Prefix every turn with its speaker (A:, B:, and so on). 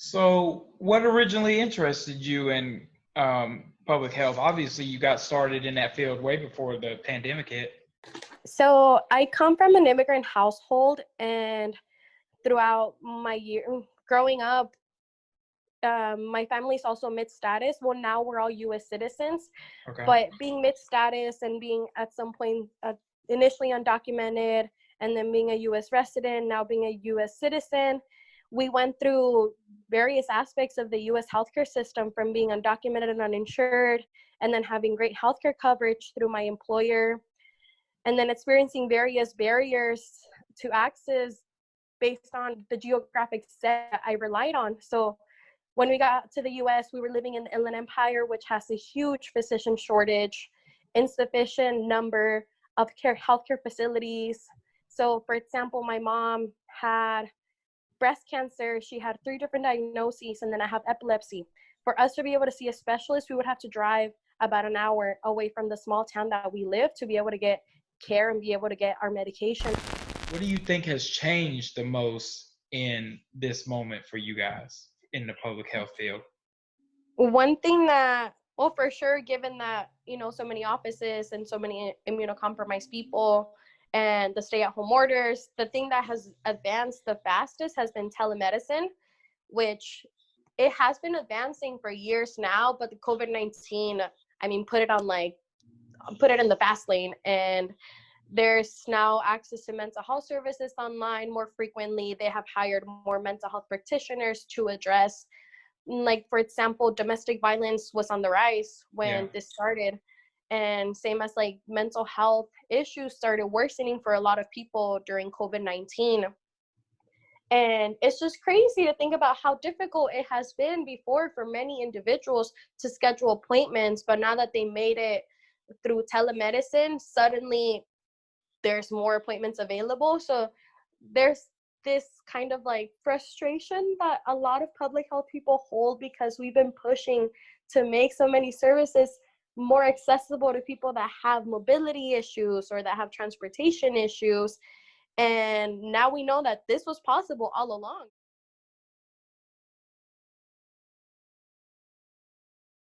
A: So, what originally interested you in public health? Obviously, you got started in that field way before the pandemic hit.
B: So I come from an immigrant household, and throughout my year growing up, my family's also mid status. Well, now we're all U.S. citizens,
A: Okay.
B: but being mid status and being at some point initially undocumented, and then being a U.S. resident, now being a U.S. citizen, we went through various aspects of the U.S. healthcare system, from being undocumented and uninsured, and then having great healthcare coverage through my employer, and then experiencing various barriers to access based on the geographic set I relied on. So when we got to the US, we were living in the Inland Empire, which has a huge physician shortage, insufficient number of healthcare facilities. So, for example, my mom had breast cancer. She had 3 different diagnoses, and then I have epilepsy. For us to be able to see a specialist, we would have to drive about an hour away from the small town that we live to be able to get care and be able to get our medication.
A: What do you think has changed the most in this moment for you guys in the public health field?
B: One thing that, well, for sure, given that, so many offices and so many immunocompromised people and the stay-at-home orders, the thing that has advanced the fastest has been telemedicine, which it has been advancing for years now, but the COVID-19, put it in the fast lane. And there's now access to mental health services online more frequently. They have hired more mental health practitioners to address, like, for example, domestic violence was on the rise when this started. And same as like mental health issues started worsening for a lot of people during COVID-19. And it's just crazy to think about how difficult it has been before for many individuals to schedule appointments. But now that they made it through telemedicine, suddenly there's more appointments available. So there's this kind of like frustration that a lot of public health people hold, because we've been pushing to make so many services more accessible to people that have mobility issues or that have transportation issues. And now we know that this was possible all along.